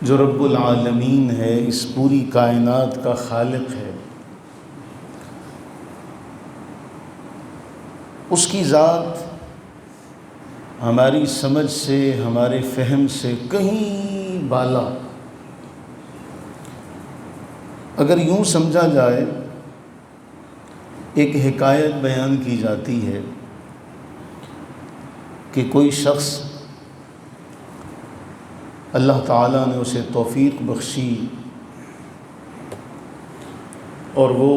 جو رب العالمین ہے، اس پوری کائنات کا خالق ہے، اس کی ذات ہماری سمجھ سے، ہمارے فہم سے کہیں بالا۔ اگر یوں سمجھا جائے، ایک حکایت بیان کی جاتی ہے کہ کوئی شخص اللہ تعالیٰ نے اسے توفیق بخشی اور وہ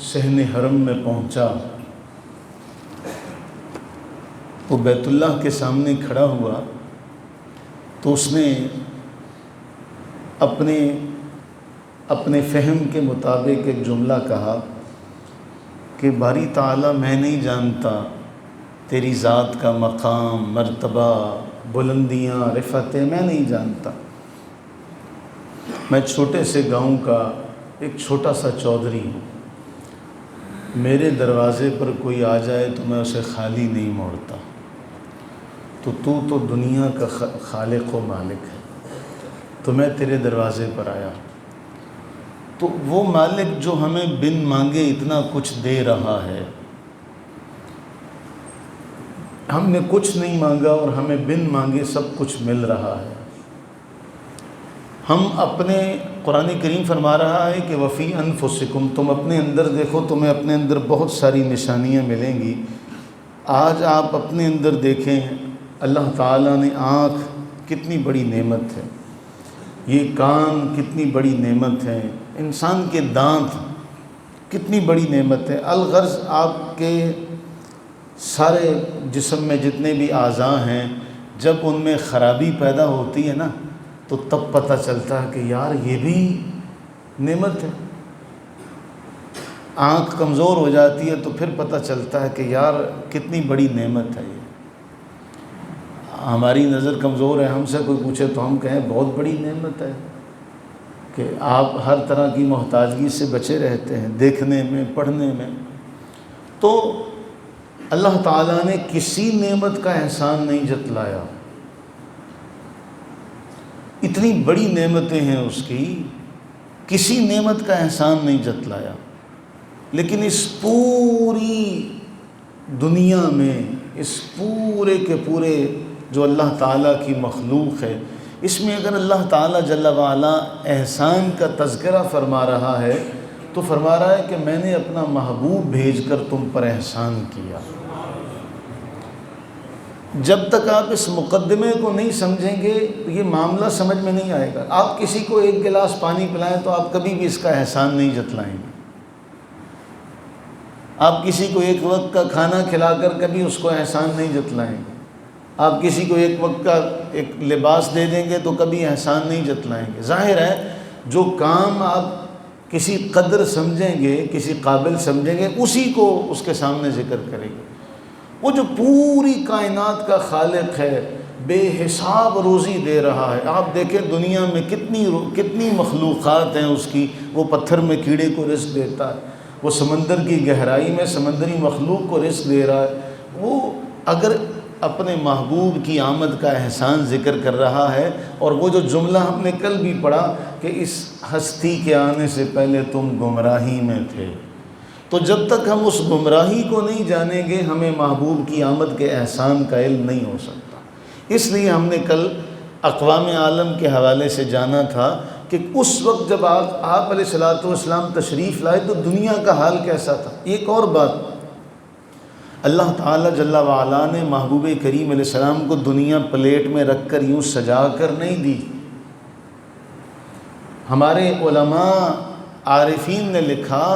صحن حرم میں پہنچا، وہ بیت اللہ کے سامنے کھڑا ہوا تو اس نے اپنے فہم کے مطابق ایک جملہ کہا کہ باری تعالیٰ، میں نہیں جانتا تیری ذات کا مقام، مرتبہ، بلندیاں، رفعتیں میں نہیں جانتا۔ میں چھوٹے سے گاؤں کا ایک چھوٹا سا چودھری ہوں، میرے دروازے پر کوئی آ جائے تو میں اسے خالی نہیں موڑتا، تو دنیا کا خالق و مالک ہے، تو میں تیرے دروازے پر آیا۔ تو وہ مالک جو ہمیں بن مانگے اتنا کچھ دے رہا ہے، ہم نے کچھ نہیں مانگا اور ہمیں بن مانگے سب کچھ مل رہا ہے، ہم اپنے قرآن کریم فرما رہا ہے کہ وفی انفسکم، تم اپنے اندر دیکھو، تمہیں اپنے اندر بہت ساری نشانیاں ملیں گی۔ آج آپ اپنے اندر دیکھیں، اللہ تعالیٰ نے آنکھ کتنی بڑی نعمت ہے، یہ کان کتنی بڑی نعمت ہے، انسان کے دانت کتنی بڑی نعمت ہے۔ الغرض آپ کے سارے جسم میں جتنے بھی اعضاء ہیں، جب ان میں خرابی پیدا ہوتی ہے نا تو تب پتہ چلتا ہے کہ یار یہ بھی نعمت ہے۔ آنکھ کمزور ہو جاتی ہے تو پھر پتہ چلتا ہے کہ یار کتنی بڑی نعمت ہے یہ۔ ہماری نظر کمزور ہے، ہم سے کوئی پوچھے تو ہم کہیں بہت بڑی نعمت ہے کہ آپ ہر طرح کی محتاجگی سے بچے رہتے ہیں، دیکھنے میں، پڑھنے میں۔ تو اللہ تعالیٰ نے کسی نعمت کا احسان نہیں جتلایا، اتنی بڑی نعمتیں ہیں اس کی، کسی نعمت کا احسان نہیں جتلایا۔ لیکن اس پوری دنیا میں، اس پورے کے پورے جو اللہ تعالیٰ کی مخلوق ہے، اس میں اگر اللہ تعالیٰ جل وعلا احسان کا تذکرہ فرما رہا ہے تو فرما رہا ہے کہ میں نے اپنا محبوب بھیج کر تم پر احسان کیا۔ جب تک آپ اس مقدمے کو نہیں سمجھیں گے تو یہ معاملہ سمجھ میں نہیں آئے گا۔ آپ کسی کو ایک گلاس پانی پلائیں تو آپ کبھی بھی اس کا احسان نہیں جتلائیں گے۔ آپ کسی کو ایک وقت کا کھانا کھلا کر کبھی اس کو احسان نہیں جتلائیں گے۔ آپ کسی کو ایک وقت کا ایک لباس دے دیں گے تو کبھی احسان نہیں جتلائیں گے۔ ظاہر ہے جو کام آپ کسی قدر سمجھیں گے، کسی قابل سمجھیں گے، اسی کو اس کے سامنے ذکر کریں گے۔ وہ جو پوری کائنات کا خالق ہے، بے حساب روزی دے رہا ہے۔ آپ دیکھیں دنیا میں کتنی مخلوقات ہیں اس کی۔ وہ پتھر میں کیڑے کو رزق دیتا ہے، وہ سمندر کی گہرائی میں سمندری مخلوق کو رزق دے رہا ہے۔ وہ اگر اپنے محبوب کی آمد کا احسان ذکر کر رہا ہے، اور وہ جو جملہ ہم نے کل بھی پڑھا کہ اس ہستی کے آنے سے پہلے تم گمراہی میں تھے، تو جب تک ہم اس گمراہی کو نہیں جانیں گے ہمیں محبوب کی آمد کے احسان کا علم نہیں ہو سکتا۔ اس لیے ہم نے کل اقوام عالم کے حوالے سے جانا تھا کہ اس وقت جب آپ علیہ الصلوۃ والسلام تشریف لائے تو دنیا کا حال کیسا تھا۔ ایک اور بات، اللہ تعالیٰ جل وعلا نے محبوب کریم علیہ السلام کو دنیا پلیٹ میں رکھ کر یوں سجا کر نہیں دی۔ ہمارے علماء عارفین نے لکھا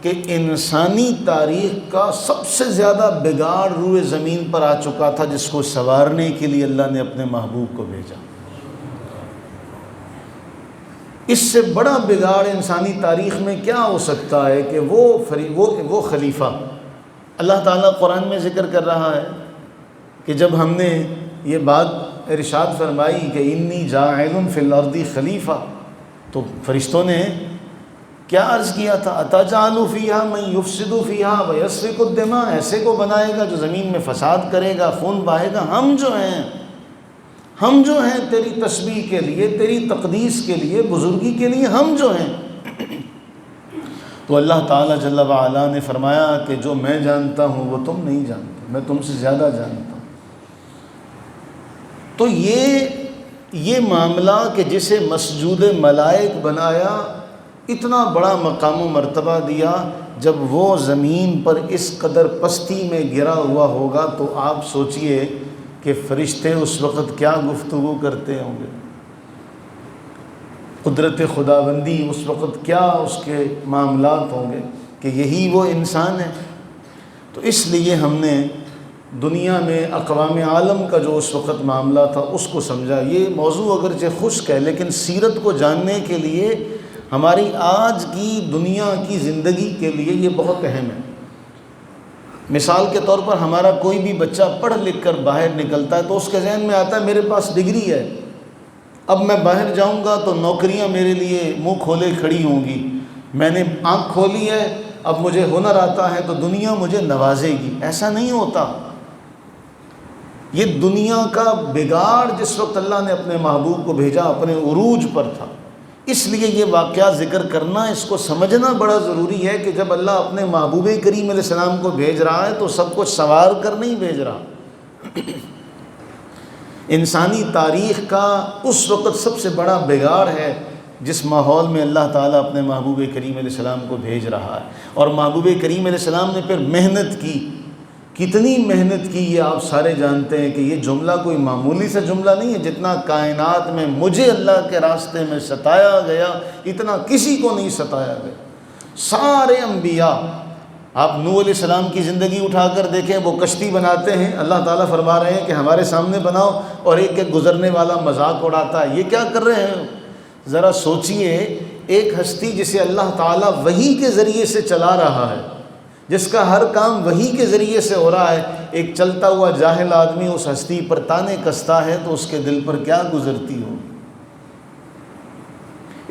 کہ انسانی تاریخ کا سب سے زیادہ بگاڑ روئے زمین پر آ چکا تھا، جس کو سنوارنے کے لیے اللہ نے اپنے محبوب کو بھیجا۔ اس سے بڑا بگاڑ انسانی تاریخ میں کیا ہو سکتا ہے کہ وہ خلیفہ اللہ تعالیٰ قرآن میں ذکر کر رہا ہے کہ جب ہم نے یہ بات ارشاد فرمائی کہ انی جاعل فی الارض خلیفہ، تو فرشتوں نے کیا عرض کیا تھا؟ اتجعل فیہا من یفسد فیہا ویسفک الدماء، ایسے کو بنائے گا جو زمین میں فساد کرے گا، خون بہائے گا۔ ہم جو ہیں ہم جو ہیں تیری تسبیح کے لیے، تیری تقدیس کے لیے، بزرگی کے لیے ہم جو ہیں۔ تو اللہ تعالیٰ جل وعلا نے فرمایا کہ جو میں جانتا ہوں وہ تم نہیں جانتے، میں تم سے زیادہ جانتا ہوں۔ تو یہ معاملہ کہ جسے مسجود ملائک بنایا، اتنا بڑا مقام و مرتبہ دیا، جب وہ زمین پر اس قدر پستی میں گرا ہوا ہوگا تو آپ سوچئے کہ فرشتے اس وقت کیا گفتگو کرتے ہوں گے، قدرت خداوندی اس وقت کیا اس کے معاملات ہوں گے کہ یہی وہ انسان ہے۔ تو اس لیے ہم نے دنیا میں اقوام عالم کا جو اس وقت معاملہ تھا اس کو سمجھا۔ یہ موضوع اگرچہ خشک ہے لیکن سیرت کو جاننے کے لیے، ہماری آج کی دنیا کی زندگی کے لیے یہ بہت اہم ہے۔ مثال کے طور پر ہمارا کوئی بھی بچہ پڑھ لکھ کر باہر نکلتا ہے تو اس کے ذہن میں آتا ہے میرے پاس ڈگری ہے، اب میں باہر جاؤں گا تو نوکریاں میرے لیے منہ کھولے کھڑی ہوں گی، میں نے آنکھ کھولی ہے، اب مجھے ہنر آتا ہے تو دنیا مجھے نوازے گی۔ ایسا نہیں ہوتا۔ یہ دنیا کا بگاڑ جس وقت اللہ نے اپنے محبوب کو بھیجا اپنے عروج پر تھا، اس لیے یہ واقعہ ذکر کرنا، اس کو سمجھنا بڑا ضروری ہے کہ جب اللہ اپنے محبوب کریم علیہ السلام کو بھیج رہا ہے تو سب کچھ سنوار کر نہیں بھیج رہا۔ انسانی تاریخ کا اس وقت سب سے بڑا بگاڑ ہے جس ماحول میں اللہ تعالیٰ اپنے محبوب کریم علیہ السلام کو بھیج رہا ہے۔ اور محبوب کریم علیہ السلام نے پھر محنت کی، کتنی محنت کی یہ آپ سارے جانتے ہیں کہ یہ جملہ کوئی معمولی سا جملہ نہیں ہے۔ جتنا کائنات میں مجھے اللہ کے راستے میں ستایا گیا اتنا کسی کو نہیں ستایا گیا۔ سارے انبیاء، آپ نوح علیہ السلام کی زندگی اٹھا کر دیکھیں، وہ کشتی بناتے ہیں، اللہ تعالیٰ فرما رہے ہیں کہ ہمارے سامنے بناؤ، اور ایک ایک گزرنے والا مذاق اڑاتا ہے، یہ کیا کر رہے ہیں؟ ذرا سوچئے، ایک ہستی جسے اللہ تعالیٰ وحی کے ذریعے سے چلا رہا ہے، جس کا ہر کام وحی کے ذریعے سے ہو رہا ہے، ایک چلتا ہوا جاہل آدمی اس ہستی پر تانے کستا ہے تو اس کے دل پر کیا گزرتی ہو۔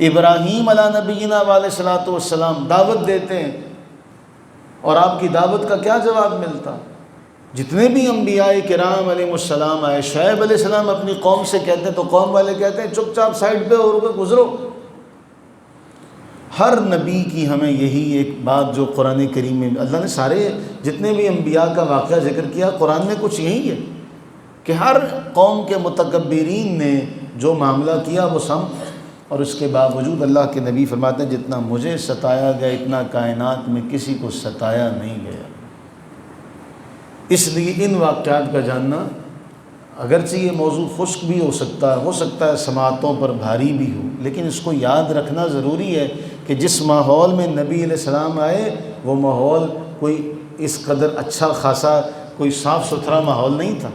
ابراہیم علیہ نبینا علیہ الصلوۃ والسلام دعوت دیتے ہیں اور آپ کی دعوت کا کیا جواب ملتا؟ جتنے بھی انبیاء کرام علیہ السلام آئے، شعیب علیہ السلام اپنی قوم سے کہتے ہیں تو قوم والے کہتے ہیں چپ چاپ سائڈ پہ ہو کے گزرو۔ ہر نبی کی ہمیں یہی ایک بات جو قرآن کریم میں اللہ نے سارے جتنے بھی انبیاء کا واقعہ ذکر کیا، قرآن میں کچھ یہی ہے کہ ہر قوم کے متکبرین نے جو معاملہ کیا وہ سمجھ، اور اس کے باوجود اللہ کے نبی فرماتے ہیں جتنا مجھے ستایا گیا اتنا کائنات میں کسی کو ستایا نہیں گیا۔ اس لیے ان واقعات کا جاننا، اگرچہ یہ موضوع خشک بھی ہو سکتا ہے سماعتوں پر بھاری بھی ہو، لیکن اس کو یاد رکھنا ضروری ہے کہ جس ماحول میں نبی علیہ السلام آئے وہ ماحول کوئی اس قدر اچھا خاصا کوئی صاف ستھرا ماحول نہیں تھا،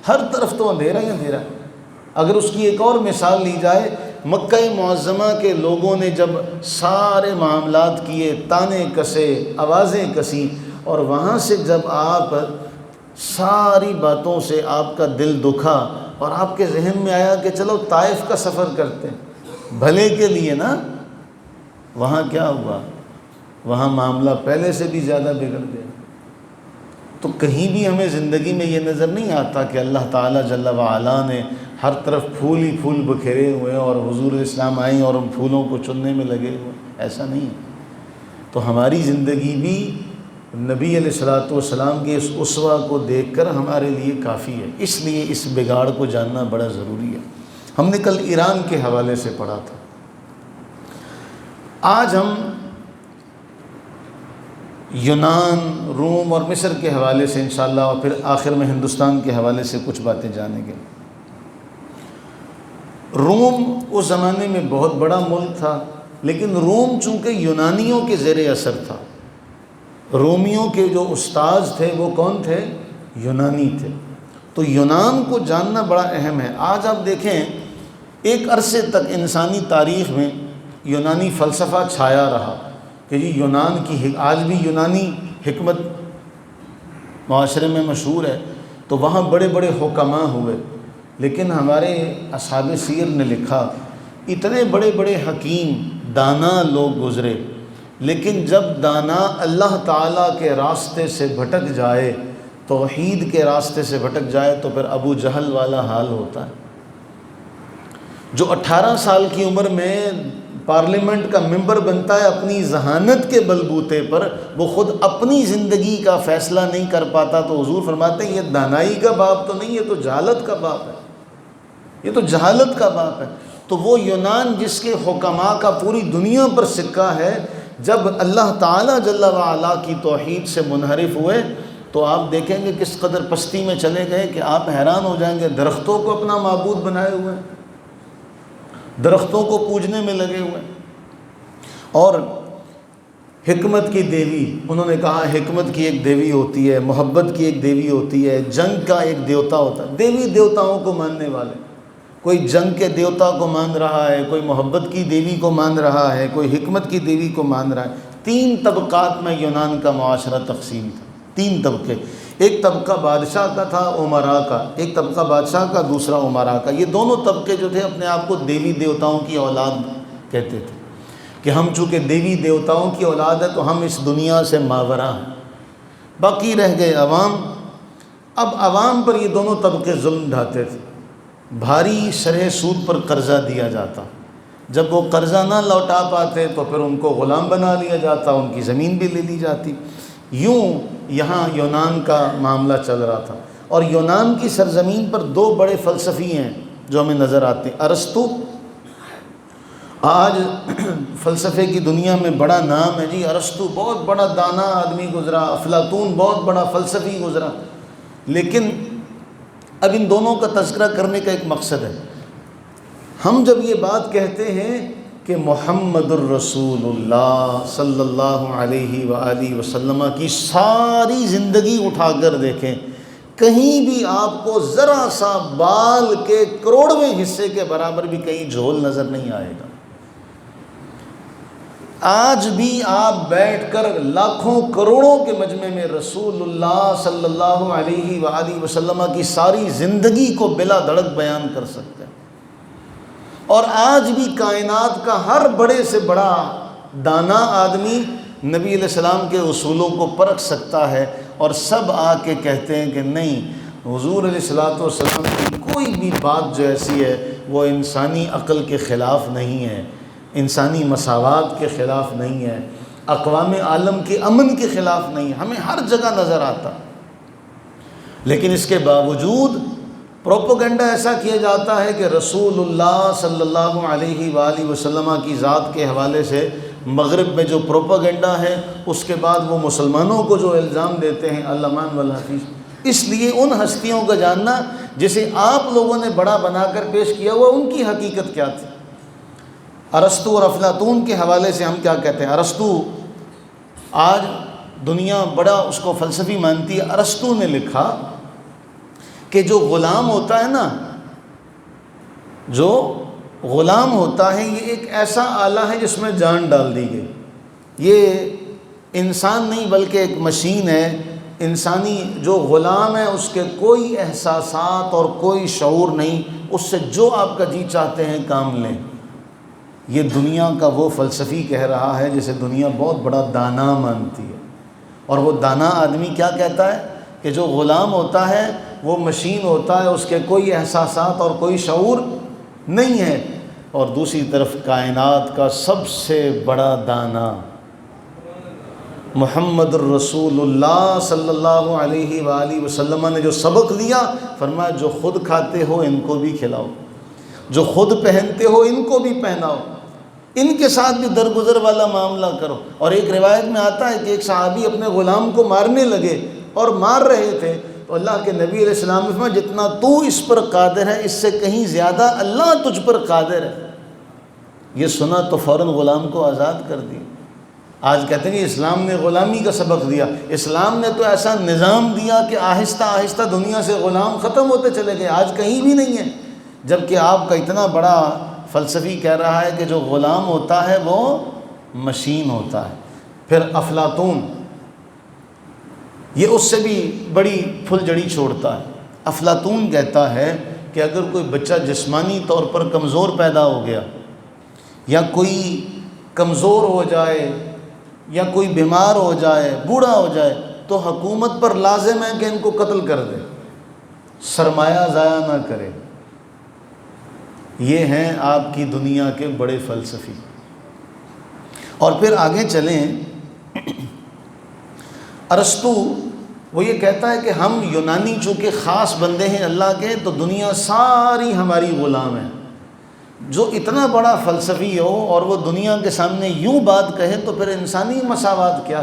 ہر طرف تو اندھیرا ہی اندھیرا۔ اگر اس کی ایک اور مثال لی جائے، مکہ معظمہ کے لوگوں نے جب سارے معاملات کیے، تانے کسے، آوازیں کسیں، اور وہاں سے جب آپ ساری باتوں سے آپ کا دل دکھا اور آپ کے ذہن میں آیا کہ چلو طائف کا سفر کرتے ہیں بھلے کے لیے نا، وہاں کیا ہوا؟ وہاں معاملہ پہلے سے بھی زیادہ بگڑ گیا۔ تو کہیں بھی ہمیں زندگی میں یہ نظر نہیں آتا کہ اللہ تعالیٰ جل وعلا نے ہر طرف پھول ہی پھول بکھیرے ہوئے اور حضور اسلام آئیں اور ان پھولوں کو چننے میں لگے ہوئے، ایسا نہیں ہے۔ تو ہماری زندگی بھی نبی علیہ الصلوۃ والسلام کے اس اسوہ کو دیکھ کر ہمارے لیے کافی ہے، اس لیے اس بگاڑ کو جاننا بڑا ضروری ہے۔ ہم نے کل ایران کے حوالے سے پڑھا تھا، آج ہم یونان، روم اور مصر کے حوالے سے انشاءاللہ اور پھر آخر میں ہندوستان کے حوالے سے کچھ باتیں جانیں گے۔ روم اس زمانے میں بہت بڑا ملک تھا، لیکن روم چونکہ یونانیوں کے زیر اثر تھا، رومیوں کے جو استاذ تھے وہ کون تھے؟ یونانی تھے۔ تو یونان کو جاننا بڑا اہم ہے۔ آج آپ دیکھیں ایک عرصے تک انسانی تاریخ میں یونانی فلسفہ چھایا رہا کہ جی یونان کی، آج بھی یونانی حکمت معاشرے میں مشہور ہے، تو وہاں بڑے بڑے حکماء ہوئے، لیکن ہمارے اصحاب سیر نے لکھا اتنے بڑے بڑے حکیم دانا لوگ گزرے، لیکن جب دانا اللہ تعالیٰ کے راستے سے بھٹک جائے، توحید کے راستے سے بھٹک جائے، تو پھر ابو جہل والا حال ہوتا ہے۔ جو 18 سال کی عمر میں پارلیمنٹ کا ممبر بنتا ہے اپنی ذہانت کے بلبوتے پر، وہ خود اپنی زندگی کا فیصلہ نہیں کر پاتا، تو حضور فرماتے ہیں یہ دانائی کا باپ تو نہیں، یہ تو جہالت کا باپ ہے، یہ تو جہالت کا باپ ہے۔ تو وہ یونان جس کے حکماء کا پوری دنیا پر سکہ ہے، جب اللہ تعالیٰ جل وعلا کی توحید سے منحرف ہوئے تو آپ دیکھیں گے کس قدر پستی میں چلے گئے کہ آپ حیران ہو جائیں گے۔ درختوں کو اپنا معبود بنائے ہوئے ہیں، درختوں کو پوجنے میں لگے ہوئے ہیں۔ اور حکمت کی دیوی، انہوں نے کہا حکمت کی ایک دیوی ہوتی ہے، محبت کی ایک دیوی ہوتی ہے، جنگ کا ایک دیوتا ہوتا ہے۔ دیوی دیوتاؤں کو ماننے والے، کوئی جنگ کے دیوتا کو مان رہا ہے، کوئی محبت کی دیوی کو مان رہا ہے، کوئی حکمت کی دیوی کو مان رہا ہے۔ 3 طبقات میں یونان کا معاشرہ تقسیم تھا، 3 طبقے۔ ایک طبقہ بادشاہ کا تھا، امراء کا، ایک طبقہ بادشاہ کا، دوسرا امراء کا۔ یہ دونوں طبقے جو تھے اپنے آپ کو دیوی دیوتاؤں کی اولاد کہتے تھے کہ ہم چونکہ دیوی دیوتاؤں کی اولاد ہے تو ہم اس دنیا سے ماوراء ہیں۔ باقی رہ گئے عوام۔ اب عوام پر یہ دونوں طبقے ظلم ڈھاتے تھے، بھاری شرح سود پر قرضہ دیا جاتا، جب وہ قرضہ نہ لوٹا پاتے تو پھر ان کو غلام بنا لیا جاتا، ان کی زمین بھی لے لی جاتی۔ یوں یہاں یونان کا معاملہ چل رہا تھا۔ اور یونان کی سرزمین پر 2 بڑے فلسفی ہیں جو ہمیں نظر آتے ہیں۔ ارسطو، آج فلسفے کی دنیا میں بڑا نام ہے جی، ارسطو بہت بڑا دانا آدمی گزرا، افلاطون بہت بڑا فلسفی گزرا، لیکن اب ان دونوں کا تذکرہ کرنے کا ایک مقصد ہے۔ ہم جب یہ بات کہتے ہیں کہ محمد الرسول اللہ صلی اللہ علیہ وآلہ وسلم کی ساری زندگی اٹھا کر دیکھیں، کہیں بھی آپ کو ذرا سا بال کے کروڑویں حصے کے برابر بھی کہیں جھول نظر نہیں آئے گا۔ آج بھی آپ بیٹھ کر لاکھوں کروڑوں کے مجمع میں رسول اللہ صلی اللہ علیہ وآلہ وسلم کی ساری زندگی کو بلا دھڑک بیان کر سکتے ہیں۔ اور آج بھی کائنات کا ہر بڑے سے بڑا دانا آدمی نبی علیہ السلام کے اصولوں کو پرکھ سکتا ہے، اور سب آ کے کہتے ہیں کہ نہیں، حضور علیہ السلام کی کوئی بھی بات جو ایسی ہے وہ انسانی عقل کے خلاف نہیں ہے، انسانی مساوات کے خلاف نہیں ہے، اقوام عالم کے امن کے خلاف نہیں ہے، ہمیں ہر جگہ نظر آتا۔ لیکن اس کے باوجود پروپیگنڈا ایسا کیا جاتا ہے کہ رسول اللہ صلی اللہ علیہ وآلہ وسلم کی ذات کے حوالے سے مغرب میں جو پروپیگنڈا ہے، اس کے بعد وہ مسلمانوں کو جو الزام دیتے ہیں المان والحفیظ۔ اس لیے ان ہستیوں کا جاننا جسے آپ لوگوں نے بڑا بنا کر پیش کیا ہوا، ان کی حقیقت کیا تھی۔ ارسطو اور افلاطون کے حوالے سے ہم کیا کہتے ہیں؟ ارسطو، آج دنیا بڑا اس کو فلسفی مانتی ہے۔ ارسطو نے لکھا کہ جو غلام ہوتا ہے نا، جو غلام ہوتا ہے یہ ایک ایسا آلہ ہے جس میں جان ڈال دی گئی، یہ انسان نہیں بلکہ ایک مشین ہے۔ انسانی جو غلام ہے اس کے کوئی احساسات اور کوئی شعور نہیں، اس سے جو آپ کا جی چاہتے ہیں کام لیں۔ یہ دنیا کا وہ فلسفی کہہ رہا ہے جسے دنیا بہت بڑا دانا مانتی ہے، اور وہ دانا آدمی کیا کہتا ہے کہ جو غلام ہوتا ہے وہ مشین ہوتا ہے، اس کے کوئی احساسات اور کوئی شعور نہیں ہے۔ اور دوسری طرف کائنات کا سب سے بڑا دانا محمد الرسول اللہ صلی اللہ علیہ وآلہ وسلم نے جو سبق دیا، فرمایا جو خود کھاتے ہو ان کو بھی کھلاؤ، جو خود پہنتے ہو ان کو بھی پہناؤ، ان کے ساتھ بھی درگزر والا معاملہ کرو۔ اور ایک روایت میں آتا ہے کہ ایک صحابی اپنے غلام کو مارنے لگے اور مار رہے تھے، تو اللہ کے نبی علیہ السلام نے فرمایا جتنا تو اس پر قادر ہے اس سے کہیں زیادہ اللہ تجھ پر قادر ہے۔ یہ سنا تو فوراً غلام کو آزاد کر دیا۔ آج کہتے ہیں کہ اسلام نے غلامی کا سبق دیا، اسلام نے تو ایسا نظام دیا کہ آہستہ آہستہ دنیا سے غلام ختم ہوتے چلے گئے، آج کہیں بھی نہیں ہے۔ جبکہ آپ کا اتنا بڑا فلسفی کہہ رہا ہے کہ جو غلام ہوتا ہے وہ مشین ہوتا ہے۔ پھر افلاطون، یہ اس سے بھی بڑی پھل جڑی چھوڑتا ہے۔ افلاطون کہتا ہے کہ اگر کوئی بچہ جسمانی طور پر کمزور پیدا ہو گیا، یا کوئی کمزور ہو جائے، یا کوئی بیمار ہو جائے، بوڑھا ہو جائے، تو حکومت پر لازم ہے کہ ان کو قتل کر دے، سرمایہ ضائع نہ کرے۔ یہ ہیں آپ کی دنیا کے بڑے فلسفی۔ اور پھر آگے چلیں، ارسطو وہ یہ کہتا ہے کہ ہم یونانی چونکہ خاص بندے ہیں اللہ کے، تو دنیا ساری ہماری غلام ہے۔ جو اتنا بڑا فلسفی ہو اور وہ دنیا کے سامنے یوں بات کہے تو پھر انسانی مساوات کیا،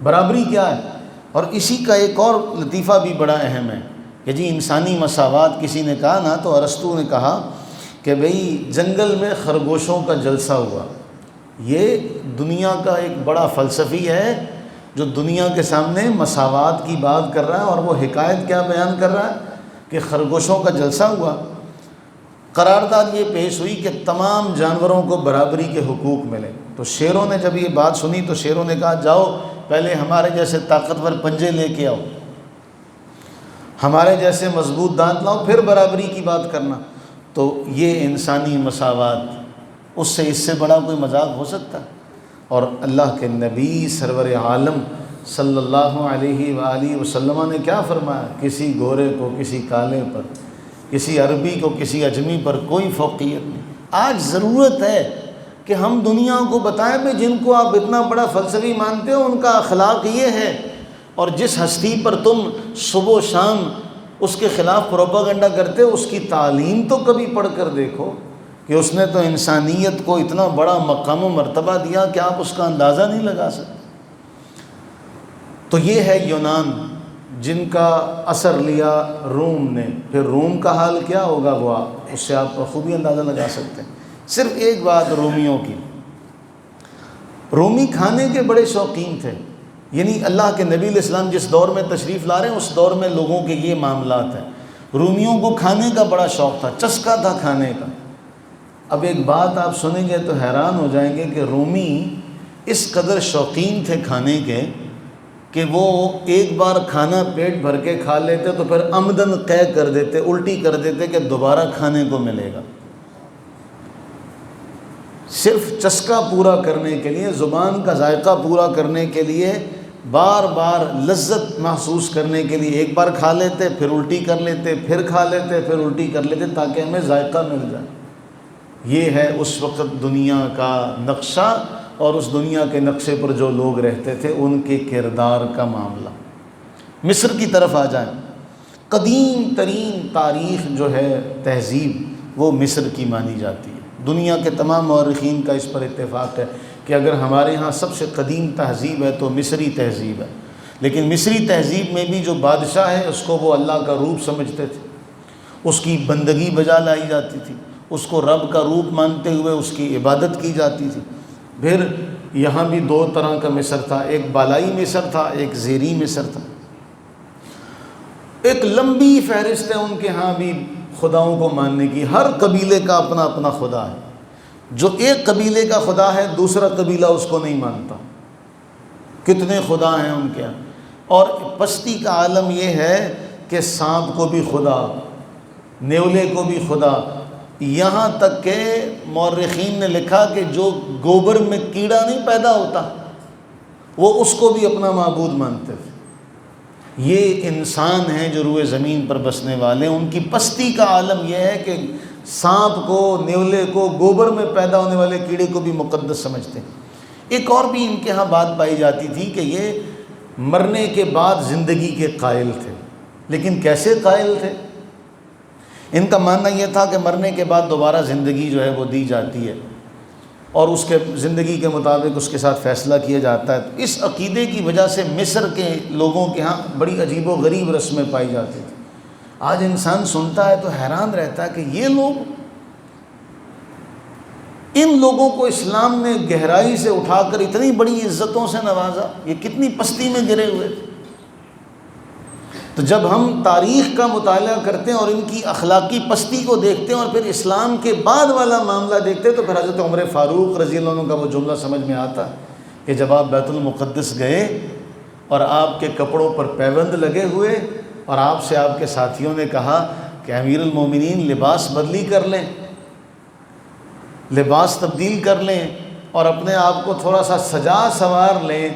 برابری کیا ہے؟ اور اسی کا ایک اور لطیفہ بھی بڑا اہم ہے کہ جی انسانی مساوات کسی نے کہا نا، تو ارسطو نے کہا کہ بھئی جنگل میں خرگوشوں کا جلسہ ہوا، یہ دنیا کا ایک بڑا فلسفی ہے جو دنیا کے سامنے مساوات کی بات کر رہا ہے، اور وہ حکایت کیا بیان کر رہا ہے کہ خرگوشوں کا جلسہ ہوا، قرارداد یہ پیش ہوئی کہ تمام جانوروں کو برابری کے حقوق ملے۔ تو شیروں نے جب یہ بات سنی تو شیروں نے کہا جاؤ پہلے ہمارے جیسے طاقتور پنجے لے کے آؤ، ہمارے جیسے مضبوط دانت لاؤ، پھر برابری کی بات کرنا۔ تو یہ انسانی مساوات، اس سے بڑا کوئی مذاق ہو سکتا؟ اور اللہ کے نبی سرور عالم صلی اللہ علیہ وآلہ وسلم نے کیا فرمایا؟ کسی گورے کو کسی کالے پر، کسی عربی کو کسی اجمی پر کوئی فوقیت نہیں۔ آج ضرورت ہے کہ ہم دنیا کو بتائیں کہ جن کو آپ اتنا بڑا فلسفی مانتے ہو ان کا اخلاق یہ ہے، اور جس ہستی پر تم صبح و شام اس کے خلاف پروپیگنڈا کرتے ہو اس کی تعلیم تو کبھی پڑھ کر دیکھو کہ اس نے تو انسانیت کو اتنا بڑا مقام و مرتبہ دیا کہ آپ اس کا اندازہ نہیں لگا سکتے۔ تو یہ ہے یونان جن کا اثر لیا روم نے، پھر روم کا حال کیا ہوگا وہ اس سے آپ خوبی اندازہ لگا سکتے ہیں۔ صرف ایک بات رومیوں کی، رومی کھانے کے بڑے شوقین تھے، یعنی اللہ کے نبی علیہ السلام جس دور میں تشریف لا رہے ہیں اس دور میں لوگوں کے یہ معاملات ہیں۔ رومیوں کو کھانے کا بڑا شوق تھا، چسکا تھا کھانے کا۔ اب ایک بات آپ سنیں گے تو حیران ہو جائیں گے کہ رومی اس قدر شوقین تھے کھانے کے کہ وہ ایک بار کھانا پیٹ بھر کے کھا لیتے تو پھر عمدن قے کر دیتے، الٹی کر دیتے کہ دوبارہ کھانے کو ملے گا۔ صرف چسکا پورا کرنے کے لیے، زبان کا ذائقہ پورا کرنے کے لیے، بار بار لذت محسوس کرنے کے لیے ایک بار کھا لیتے پھر الٹی کر لیتے، پھر کھا لیتے پھر الٹی کر لیتے تاکہ ہمیں ذائقہ مل جائے۔ یہ ہے اس وقت دنیا کا نقشہ، اور اس دنیا کے نقشے پر جو لوگ رہتے تھے ان کے کردار کا معاملہ۔ مصر کی طرف آ جائیں، قدیم ترین تاریخ جو ہے تہذیب وہ مصر کی مانی جاتی ہے۔ دنیا کے تمام مورخین کا اس پر اتفاق ہے کہ اگر ہمارے ہاں سب سے قدیم تہذیب ہے تو مصری تہذیب ہے، لیکن مصری تہذیب میں بھی جو بادشاہ ہے اس کو وہ اللہ کا روپ سمجھتے تھے، اس کی بندگی بجا لائی جاتی تھی، اس کو رب کا روپ مانتے ہوئے اس کی عبادت کی جاتی تھی۔ پھر یہاں بھی دو طرح کا مصر تھا، ایک بالائی مصر تھا، ایک زیری مصر تھا۔ ایک لمبی فہرست ہے ان کے ہاں بھی خداؤں کو ماننے کی، ہر قبیلے کا اپنا اپنا خدا ہے۔ جو ایک قبیلے کا خدا ہے دوسرا قبیلہ اس کو نہیں مانتا، کتنے خدا ہیں ان کے ہاں۔ اور پستی کا عالم یہ ہے کہ سانپ کو بھی خدا، نیولے کو بھی خدا، یہاں تک کہ مورخین نے لکھا کہ جو گوبر میں کیڑا نہیں پیدا ہوتا وہ اس کو بھی اپنا معبود مانتے تھے۔ یہ انسان ہیں جو روئے زمین پر بسنے والے، ان کی پستی کا عالم یہ ہے کہ سانپ کو، نیولے کو، گوبر میں پیدا ہونے والے کیڑے کو بھی مقدس سمجھتے ہیں۔ ایک اور بھی ان کے ہاں بات پائی جاتی تھی کہ یہ مرنے کے بعد زندگی کے قائل تھے، لیکن کیسے قائل تھے؟ ان کا ماننا یہ تھا کہ مرنے کے بعد دوبارہ زندگی جو ہے وہ دی جاتی ہے اور اس کے زندگی کے مطابق اس کے ساتھ فیصلہ کیا جاتا ہے۔ تو اس عقیدے کی وجہ سے مصر کے لوگوں کے ہاں بڑی عجیب و غریب رسمیں پائی جاتی تھیں۔ آج انسان سنتا ہے تو حیران رہتا ہے کہ یہ لوگ، ان لوگوں کو اسلام نے گہرائی سے اٹھا کر اتنی بڑی عزتوں سے نوازا، یہ کتنی پستی میں گرے ہوئے تھے۔ تو جب ہم تاریخ کا مطالعہ کرتے ہیں اور ان کی اخلاقی پستی کو دیکھتے ہیں اور پھر اسلام کے بعد والا معاملہ دیکھتے ہیں تو پھر حضرت عمر فاروق رضی اللہ عنہ کا وہ جملہ سمجھ میں آتا ہے کہ جب آپ بیت المقدس گئے اور آپ کے کپڑوں پر پیبند لگے ہوئے اور آپ سے آپ کے ساتھیوں نے کہا کہ امیر المومنین لباس بدلی کر لیں، لباس تبدیل کر لیں اور اپنے آپ کو تھوڑا سا سجا سنوار لیں،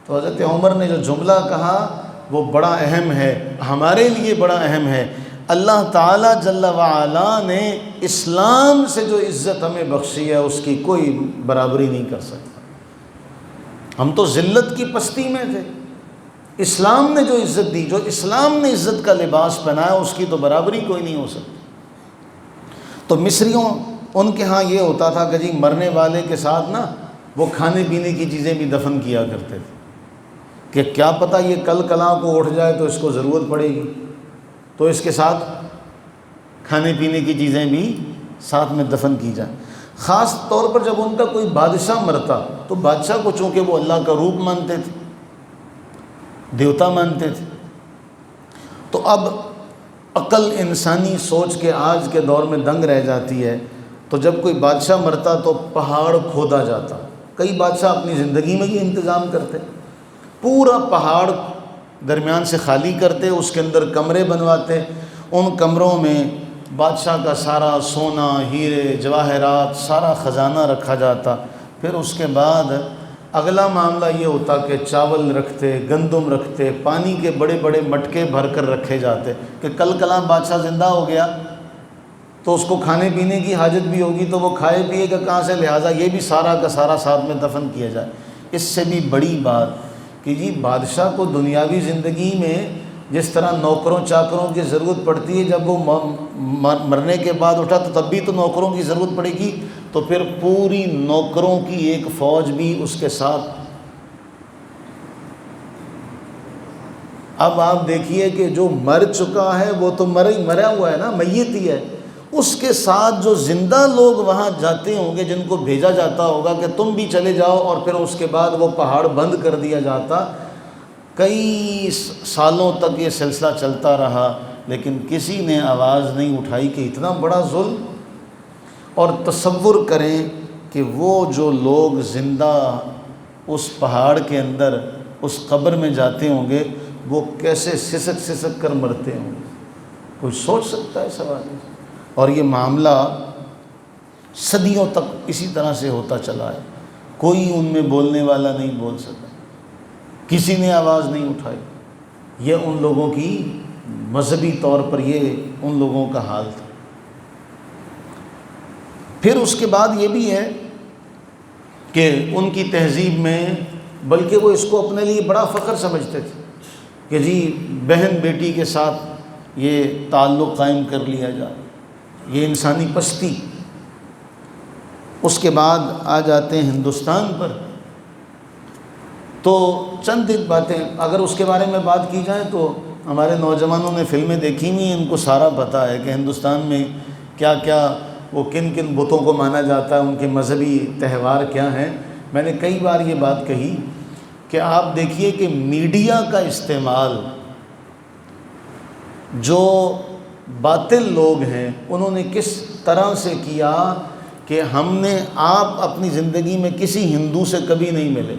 تو حضرت عمر نے جو جملہ کہا وہ بڑا اہم ہے، ہمارے لیے بڑا اہم ہے۔ اللہ تعالیٰ جل وعلا نے اسلام سے جو عزت ہمیں بخشی ہے اس کی کوئی برابری نہیں کر سکتا۔ ہم تو ذلت کی پستی میں تھے، اسلام نے جو عزت دی، جو اسلام نے عزت کا لباس پہنایا، اس کی تو برابری کوئی نہیں ہو سکتی۔ تو مصریوں ان کے ہاں یہ ہوتا تھا کہ جی مرنے والے کے ساتھ نا وہ کھانے پینے کی چیزیں بھی دفن کیا کرتے تھے کہ کیا پتہ یہ کل کلاں کو اٹھ جائے تو اس کو ضرورت پڑے گی، تو اس کے ساتھ کھانے پینے کی چیزیں بھی ساتھ میں دفن کی جائیں۔ خاص طور پر جب ان کا کوئی بادشاہ مرتا تو بادشاہ کو چونکہ وہ اللہ کا روپ مانتے تھے، دیوتا مانتے تھے، تو اب عقل انسانی سوچ کے آج کے دور میں دنگ رہ جاتی ہے۔ تو جب کوئی بادشاہ مرتا تو پہاڑ کھودا جاتا، کئی بادشاہ اپنی زندگی میں یہ انتظام کرتے، پورا پہاڑ درمیان سے خالی کرتے، اس کے اندر کمرے بنواتے، ان کمروں میں بادشاہ کا سارا سونا، ہیرے، جواہرات، سارا خزانہ رکھا جاتا۔ پھر اس کے بعد اگلا معاملہ یہ ہوتا کہ چاول رکھتے، گندم رکھتے، پانی کے بڑے بڑے مٹکے بھر کر رکھے جاتے کہ کل کلاں بادشاہ زندہ ہو گیا تو اس کو کھانے پینے کی حاجت بھی ہوگی تو وہ کھائے پیے گا کہاں سے، لہٰذا یہ بھی سارا کا سارا ساتھ میں دفن کیا جائے۔ اس سے بھی بڑی بات کہ جی بادشاہ کو دنیاوی زندگی میں جس طرح نوکروں چاکروں کی ضرورت پڑتی ہے، جب وہ مرنے کے بعد اٹھا تو تب بھی تو نوکروں کی ضرورت پڑے گی، تو پھر پوری نوکروں کی ایک فوج بھی اس کے ساتھ۔ اب آپ دیکھیے کہ جو مر چکا ہے وہ تو مرا ہوا ہے نا، میت ہی ہے، اس کے ساتھ جو زندہ لوگ وہاں جاتے ہوں گے، جن کو بھیجا جاتا ہوگا کہ تم بھی چلے جاؤ، اور پھر اس کے بعد وہ پہاڑ بند کر دیا جاتا۔ کئی سالوں تک یہ سلسلہ چلتا رہا، لیکن کسی نے آواز نہیں اٹھائی کہ اتنا بڑا ظلم۔ اور تصور کریں کہ وہ جو لوگ زندہ اس پہاڑ کے اندر اس قبر میں جاتے ہوں گے، وہ کیسے سسک سسک کر مرتے ہوں گے، کوئی سوچ سکتا ہے سوال؟ اور یہ معاملہ صدیوں تک اسی طرح سے ہوتا چلا ہے، کوئی ان میں بولنے والا نہیں بول سکا، کسی نے آواز نہیں اٹھائی۔ یہ ان لوگوں کی مذہبی طور پر یہ ان لوگوں کا حال تھا۔ پھر اس کے بعد یہ بھی ہے کہ ان کی تہذیب میں، بلکہ وہ اس کو اپنے لیے بڑا فخر سمجھتے تھے کہ جی بہن بیٹی کے ساتھ یہ تعلق قائم کر لیا جائے، یہ انسانی پستی۔ اس کے بعد آ جاتے ہیں ہندوستان پر، تو چند ایک باتیں اگر اس کے بارے میں بات کی جائے تو ہمارے نوجوانوں نے فلمیں دیکھی ہوئی، ان کو سارا پتہ ہے کہ ہندوستان میں کیا کیا، وہ کن کن بتوں کو مانا جاتا ہے، ان کے مذہبی تہوار کیا ہیں۔ میں نے کئی بار یہ بات کہی کہ آپ دیکھیے کہ میڈیا کا استعمال جو باطل لوگ ہیں انہوں نے کس طرح سے کیا کہ آپ اپنی زندگی میں کسی ہندو سے کبھی نہیں ملے،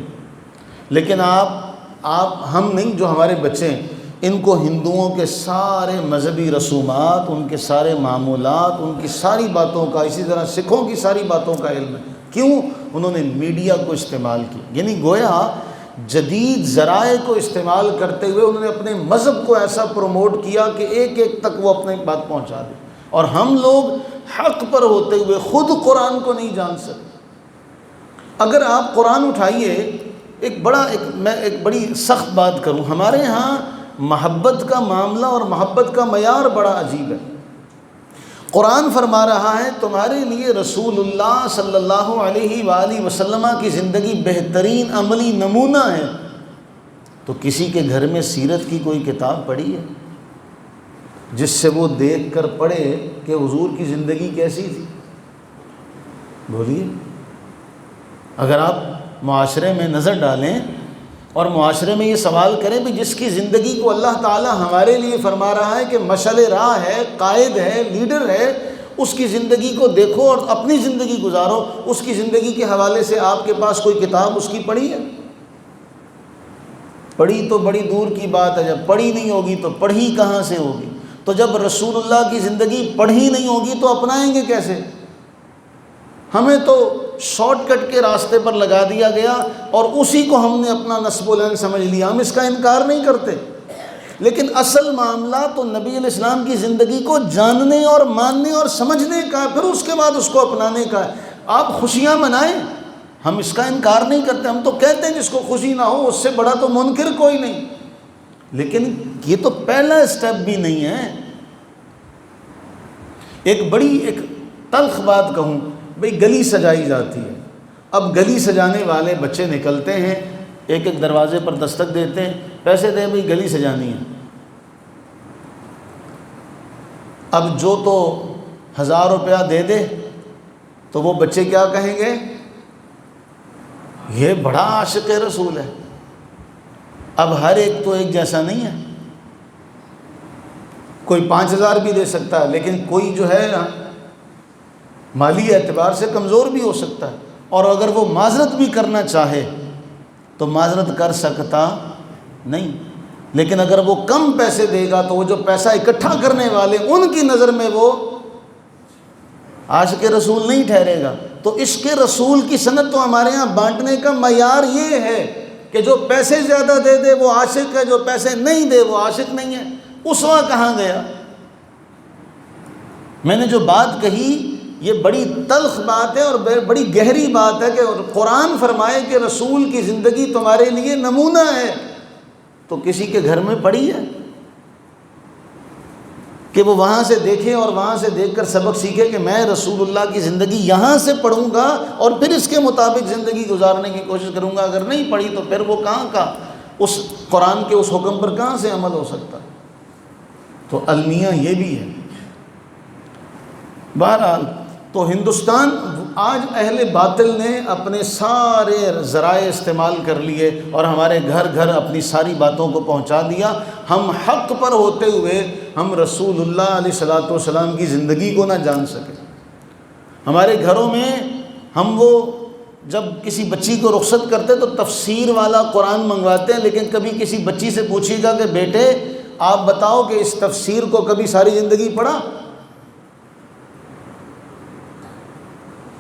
لیکن ہم نہیں، جو ہمارے بچے ہیں ان کو ہندوؤں کے سارے مذہبی رسومات، ان کے سارے معمولات، ان کی ساری باتوں کا، اسی طرح سکھوں کی ساری باتوں کا علم ہے۔ کیوں؟ انہوں نے میڈیا کو استعمال کیا، یعنی گویا جدید ذرائع کو استعمال کرتے ہوئے انہوں نے اپنے مذہب کو ایسا پروموٹ کیا کہ ایک ایک تک وہ اپنی بات پہنچا دے، اور ہم لوگ حق پر ہوتے ہوئے خود قرآن کو نہیں جان سکتے۔ اگر آپ قرآن اٹھائیے، میں ایک بڑی سخت بات کروں، ہمارے ہاں محبت کا معاملہ اور محبت کا معیار بڑا عجیب ہے۔ قرآن فرما رہا ہے تمہارے لیے رسول اللہ صلی اللہ علیہ وآلہ وسلم کی زندگی بہترین عملی نمونہ ہے، تو کسی کے گھر میں سیرت کی کوئی کتاب پڑھی ہے جس سے وہ دیکھ کر پڑھے کہ حضور کی زندگی کیسی تھی؟ بولیے۔ اگر آپ معاشرے میں نظر ڈالیں اور معاشرے میں یہ سوال کریں بھی جس کی زندگی کو اللہ تعالی ہمارے لیے فرما رہا ہے کہ مشعل راہ ہے، قائد ہے، لیڈر ہے، اس کی زندگی کو دیکھو اور اپنی زندگی گزارو، اس کی زندگی کے حوالے سے آپ کے پاس کوئی کتاب اس کی پڑھی ہے؟ پڑھی تو بڑی دور کی بات ہے، جب پڑھی نہیں ہوگی تو پڑھی کہاں سے ہوگی؟ تو جب رسول اللہ کی زندگی پڑھی نہیں ہوگی تو اپنائیں گے کیسے؟ ہمیں تو شارٹ کٹ کے راستے پر لگا دیا گیا اور اسی کو ہم نے اپنا نسب العین سمجھ لیا، ہم اس کا انکار نہیں کرتے، لیکن اصل معاملہ تو نبی علیہ السلام کی زندگی کو جاننے اور ماننے اور سمجھنے کا، پھر اس کے بعد اس کو اپنانے کا ہے۔ آپ خوشیاں منائیں، ہم اس کا انکار نہیں کرتے، ہم تو کہتے ہیں جس کو خوشی نہ ہو اس سے بڑا تو منکر کوئی نہیں، لیکن یہ تو پہلا اسٹیپ بھی نہیں ہے۔ ایک تلخ بات کہوں، بھئی گلی سجائی جاتی ہے، اب گلی سجانے والے بچے نکلتے ہیں، ایک ایک دروازے پر دستک دیتے ہیں، پیسے دیں بھئی گلی سجانی ہے۔ اب جو تو 1000 روپیہ دے دے تو وہ بچے کیا کہیں گے؟ یہ بڑا عاشق رسول ہے۔ اب ہر ایک تو ایک جیسا نہیں ہے، کوئی 5000 بھی دے سکتا ہے، لیکن کوئی جو ہے نا مالی اعتبار سے کمزور بھی ہو سکتا ہے، اور اگر وہ معذرت بھی کرنا چاہے تو معذرت کر سکتا نہیں۔ لیکن اگر وہ کم پیسے دے گا تو وہ جو پیسہ اکٹھا کرنے والے ان کی نظر میں وہ عاشق رسول نہیں ٹھہرے گا۔ تو عشق رسول کی سنت تو ہمارے ہاں بانٹنے کا معیار یہ ہے کہ جو پیسے زیادہ دے دے وہ عاشق ہے، جو پیسے نہیں دے وہ عاشق نہیں ہے۔ اسوہ کہاں گیا؟ میں نے جو بات کہی یہ بڑی تلخ بات ہے اور بڑی گہری بات ہے کہ قرآن فرمائے کہ رسول کی زندگی تمہارے لیے نمونہ ہے، تو کسی کے گھر میں پڑی ہے کہ وہ وہاں سے دیکھے اور وہاں سے دیکھ کر سبق سیکھے کہ میں رسول اللہ کی زندگی یہاں سے پڑھوں گا اور پھر اس کے مطابق زندگی گزارنے کی کوشش کروں گا؟ اگر نہیں پڑھی تو پھر وہ کہاں کا اس قرآن کے اس حکم پر کہاں سے عمل ہو سکتا؟ تو المیہ یہ بھی ہے۔ بہرحال تو ہندوستان آج اہل باطل نے اپنے سارے ذرائع استعمال کر لیے اور ہمارے گھر گھر اپنی ساری باتوں کو پہنچا دیا۔ ہم حق پر ہوتے ہوئے ہم رسول اللہ علیہ الصلوۃ والسلام کی زندگی کو نہ جان سکے۔ ہمارے گھروں میں ہم وہ جب کسی بچی کو رخصت کرتے تو تفسیر والا قرآن منگواتے ہیں، لیکن کبھی کسی بچی سے پوچھیے گا کہ بیٹے آپ بتاؤ کہ اس تفسیر کو کبھی ساری زندگی پڑھا؟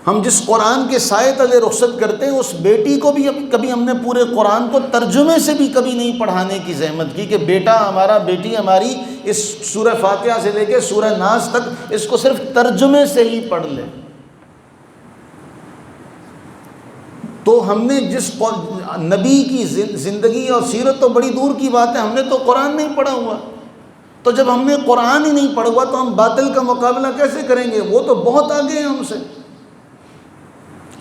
ہم جس قرآن کے سائے تلے رخصت کرتے ہیں اس بیٹی کو بھی کبھی ہم نے پورے قرآن کو ترجمے سے بھی کبھی نہیں پڑھانے کی زحمت کی کہ بیٹا ہمارا، بیٹی ہماری اس سورہ فاتحہ سے لے کے سورہ ناس تک اس کو صرف ترجمے سے ہی پڑھ لے۔ تو ہم نے جس نبی کی زندگی اور سیرت تو بڑی دور کی بات ہے، ہم نے تو قرآن نہیں پڑھا ہوا، تو جب ہم نے قرآن ہی نہیں پڑھا ہوا تو ہم باطل کا مقابلہ کیسے کریں گے؟ وہ تو بہت آگے ہیں ہم سے۔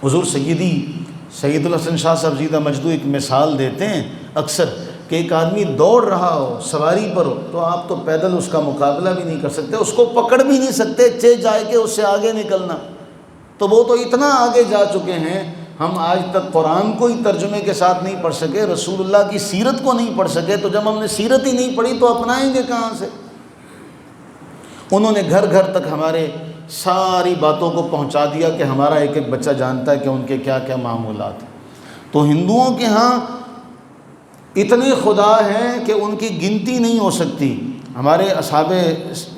حضور سید الحسن شاہ صاحب زیدہ مجدو ایک مثال دیتے ہیں اکثر کہ ایک آدمی دوڑ رہا ہو سواری پر ہو تو آپ تو پیدل اس کا مقابلہ بھی نہیں کر سکتے، اس کو پکڑ بھی نہیں سکتے جائے کہ اس سے آگے نکلنا، تو وہ تو اتنا آگے جا چکے ہیں۔ ہم آج تک قرآن کو ہی ترجمے کے ساتھ نہیں پڑھ سکے، رسول اللہ کی سیرت کو نہیں پڑھ سکے، تو جب ہم نے سیرت ہی نہیں پڑھی تو اپنائیں گے کہاں سے؟ انہوں نے گھر گھر تک ہمارے ساری باتوں کو پہنچا دیا کہ ہمارا ایک ایک بچہ جانتا ہے کہ ان کے کیا کیا معمولات ہیں۔ تو ہندوؤں کے ہاں اتنے خدا ہیں کہ ان کی گنتی نہیں ہو سکتی۔ ہمارے اصحاب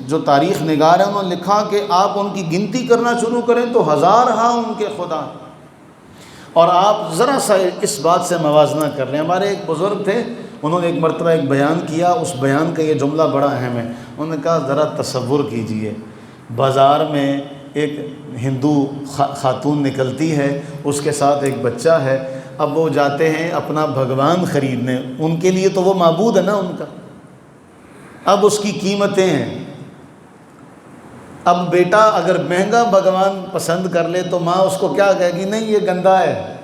جو تاریخ نگار ہیں انہوں نے لکھا کہ آپ ان کی گنتی کرنا شروع کریں تو 1000 ہاں ان کے خدا۔ اور آپ ذرا سا اس بات سے موازنہ کر لیں، ہمارے ایک بزرگ تھے، انہوں نے ایک مرتبہ ایک بیان کیا، اس بیان کا یہ جملہ بڑا اہم ہے۔ انہوں نے کہا ذرا تصور کیجئے، بازار میں ایک ہندو خاتون نکلتی ہے، اس کے ساتھ ایک بچہ ہے، اب وہ جاتے ہیں اپنا بھگوان خریدنے، ان کے لیے تو وہ معبود ہے نا ان کا، اب اس کی قیمتیں ہیں۔ اب بیٹا اگر مہنگا بھگوان پسند کر لے تو ماں اس کو کیا کہے گی؟ نہیں یہ گندا ہے،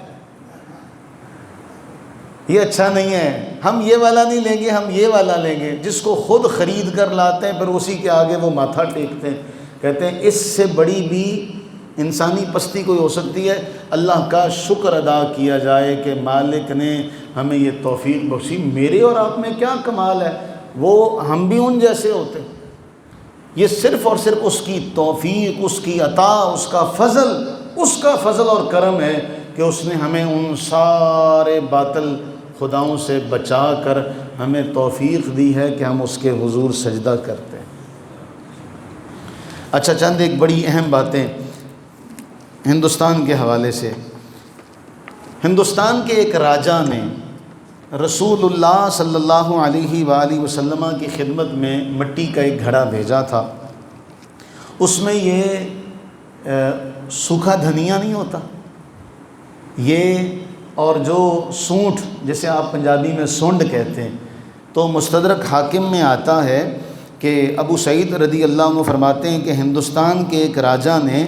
یہ اچھا نہیں ہے، ہم یہ والا نہیں لیں گے، ہم یہ والا لیں گے۔ جس کو خود خرید کر لاتے ہیں پھر اسی کے آگے وہ ماتھا ٹیکتے ہیں، کہتے ہیں اس سے بڑی بھی انسانی پستی کوئی ہو سکتی ہے؟ اللہ کا شکر ادا کیا جائے کہ مالک نے ہمیں یہ توفیق بخشی، میرے اور آپ میں کیا کمال ہے، وہ ہم بھی ان جیسے ہوتے۔ یہ صرف اور صرف اس کی توفیق، اس کی عطا، اس کا فضل اور کرم ہے کہ اس نے ہمیں ان سارے باطل خداؤں سے بچا کر ہمیں توفیق دی ہے کہ ہم اس کے حضور سجدہ کرتے ہیں۔ اچھا، چند ایک بڑی اہم باتیں ہندوستان کے حوالے سے۔ ہندوستان کے ایک راجا نے رسول اللہ صلی اللہ علیہ وآلہ وسلم کی خدمت میں مٹی کا ایک گھڑا بھیجا تھا. اس میں یہ سوکھا دھنیا نہیں ہوتا یہ، اور جو سونٹ جسے آپ پنجابی میں سونڈ کہتے ہیں، تو مستدرک حاکم میں آتا ہے کہ ابو سعید رضی اللہ عنہ فرماتے ہیں کہ ہندوستان کے ایک راجہ نے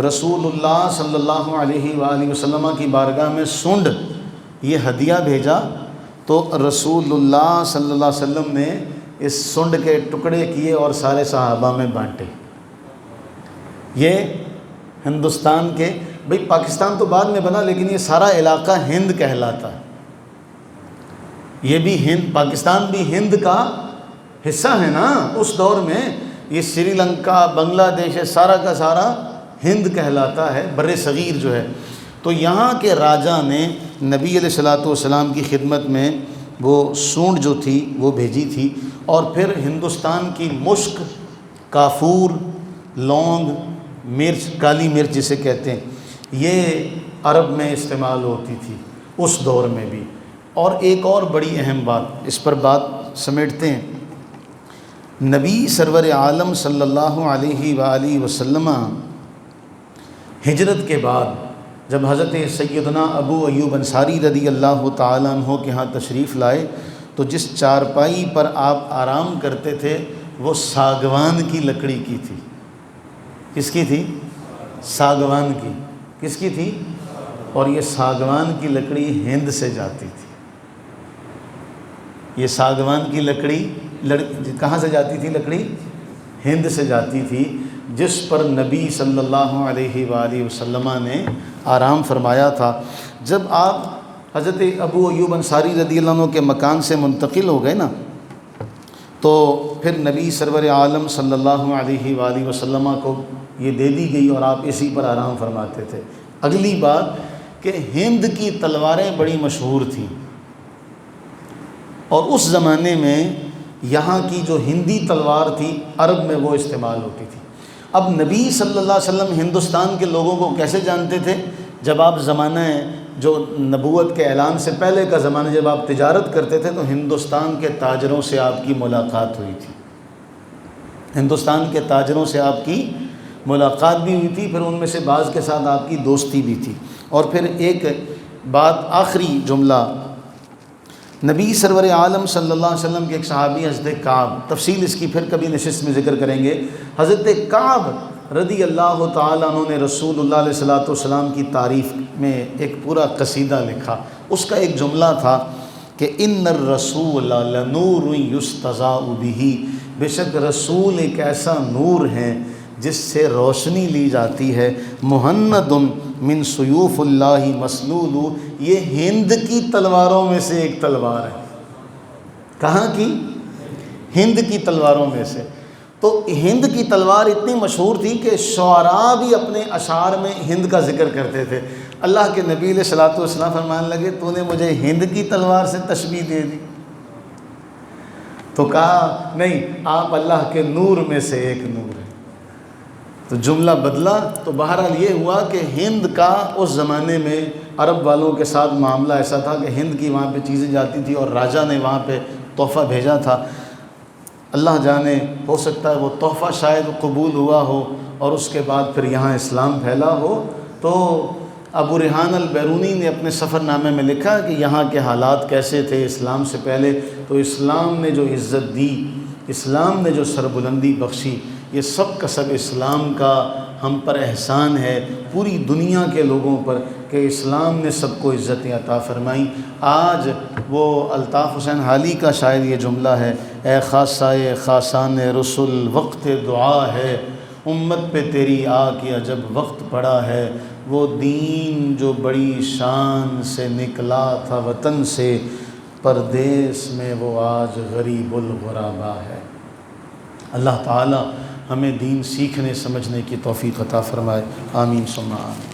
رسول اللہ صلی اللہ علیہ وآلہ وسلم کی بارگاہ میں سونڈ یہ ہدیہ بھیجا، تو رسول اللہ صلی اللہ علیہ وسلم نے اس سونڈ کے ٹکڑے کیے اور سارے صحابہ میں بانٹے. یہ ہندوستان کے، بھئی پاکستان تو بعد میں بنا لیکن یہ سارا علاقہ ہند کہلاتا ہے. یہ بھی ہند، پاکستان بھی ہند کا حصہ ہے نا اس دور میں. یہ سری لنکا، بنگلہ دیش ہے، سارا کا سارا ہند کہلاتا ہے، بر صغیر جو ہے. تو یہاں کے راجہ نے نبی علیہ الصلوۃ والسلام کی خدمت میں وہ سونڈ جو تھی وہ بھیجی تھی، اور پھر ہندوستان کی مشک، کافور، لونگ، مرچ، کالی مرچ جسے کہتے ہیں، یہ عرب میں استعمال ہوتی تھی اس دور میں بھی. اور ایک اور بڑی اہم بات، اس پر بات سمیٹتے ہیں. نبی سرور عالم صلی اللہ علیہ وآلہ وسلم ہجرت کے بعد جب حضرت سیدنا ابو ایوب انصاری رضی اللہ تعالیٰ عنہ کے ہاں تشریف لائے تو جس چارپائی پر آپ آرام کرتے تھے وہ ساگوان کی لکڑی کی تھی. کس کی تھی؟ ساگوان کی. کس کی تھی؟ اور یہ ساگوان کی لکڑی ہند سے جاتی تھی. یہ ساگوان کی لکڑی کہاں سے جاتی تھی؟ لکڑی ہند سے جاتی تھی، جس پر نبی صلی اللہ علیہ وآلہ وسلم نے آرام فرمایا تھا. جب آپ حضرت ابو ایوب انصاری رضی اللہ عنہ کے مکان سے منتقل ہو گئے نا، تو پھر نبی سرور عالم صلی اللہ علیہ وآلہ وسلم کو یہ دے دی گئی اور آپ اسی پر آرام فرماتے تھے. اگلی بات کہ ہند کی تلواریں بڑی مشہور تھیں، اور اس زمانے میں یہاں کی جو ہندی تلوار تھی عرب میں وہ استعمال ہوتی تھی. اب نبی صلی اللہ علیہ وسلم ہندوستان کے لوگوں کو کیسے جانتے تھے؟ جب آپ زمانہ جو نبوت کے اعلان سے پہلے کا زمانہ جب آپ تجارت کرتے تھے تو ہندوستان کے تاجروں سے آپ کی ملاقات ہوئی تھی. ہندوستان کے تاجروں سے آپ کی ملاقات بھی ہوئی تھی، پھر ان میں سے بعض کے ساتھ آپ کی دوستی بھی تھی. اور پھر ایک بات، آخری جملہ، نبی سرور عالم صلی اللہ علیہ وسلم کے ایک صحابی حضرت کعب، تفصیل اس کی پھر کبھی نشست میں ذکر کریں گے. حضرت کعب رضی اللہ تعالیٰ عنہ نے رسول اللہ علیہ الصلوۃ والسلام کی تعریف میں ایک پورا قصیدہ لکھا. اس کا ایک جملہ تھا کہ ان الرسول لنور یستضاء بہ، بے شک رسول ایک ایسا نور ہے جس سے روشنی لی جاتی ہے. مہند من سیوف اللہ مسلول، یہ ہند کی تلواروں میں سے ایک تلوار ہے. کہاں کی؟ ہند کی تلواروں میں سے. تو ہند کی تلوار اتنی مشہور تھی کہ شعراء بھی اپنے اشعار میں ہند کا ذکر کرتے تھے. اللہ کے نبی علیہ الصلوۃ والسلام فرمانے لگے تو نے مجھے ہند کی تلوار سے تشبیہ دے دی. تو کہا نہیں، آپ اللہ کے نور میں سے ایک نور ہیں. تو جملہ بدلا. تو بہرحال یہ ہوا کہ ہند کا اس زمانے میں عرب والوں کے ساتھ معاملہ ایسا تھا کہ ہند کی وہاں پہ چیزیں جاتی تھی اور راجہ نے وہاں پہ تحفہ بھیجا تھا. اللہ جانے، ہو سکتا ہے وہ تحفہ شاید قبول ہوا ہو اور اس کے بعد پھر یہاں اسلام پھیلا ہو. تو ابو ریحان البیرونی نے اپنے سفر نامے میں لکھا کہ یہاں کے حالات کیسے تھے اسلام سے پہلے. تو اسلام نے جو عزت دی، اسلام نے جو سربلندی بخشی، یہ سب کا سب اسلام کا ہم پر احسان ہے، پوری دنیا کے لوگوں پر، کہ اسلام نے سب کو عزتیں عطا فرمائیں. آج وہ الطاف حسین حالی کا شاید یہ جملہ ہے، اے خاصائے خاصان رسول وقت دعا ہے، امت پہ تیری آ کے عجب وقت پڑا ہے. وہ دین جو بڑی شان سے نکلا تھا وطن سے، پردیس میں وہ آج غریب الغربا ہے. اللہ تعالی ہمیں دین سیکھنے سمجھنے کی توفیق عطا فرمائے. آمین ثم آمین.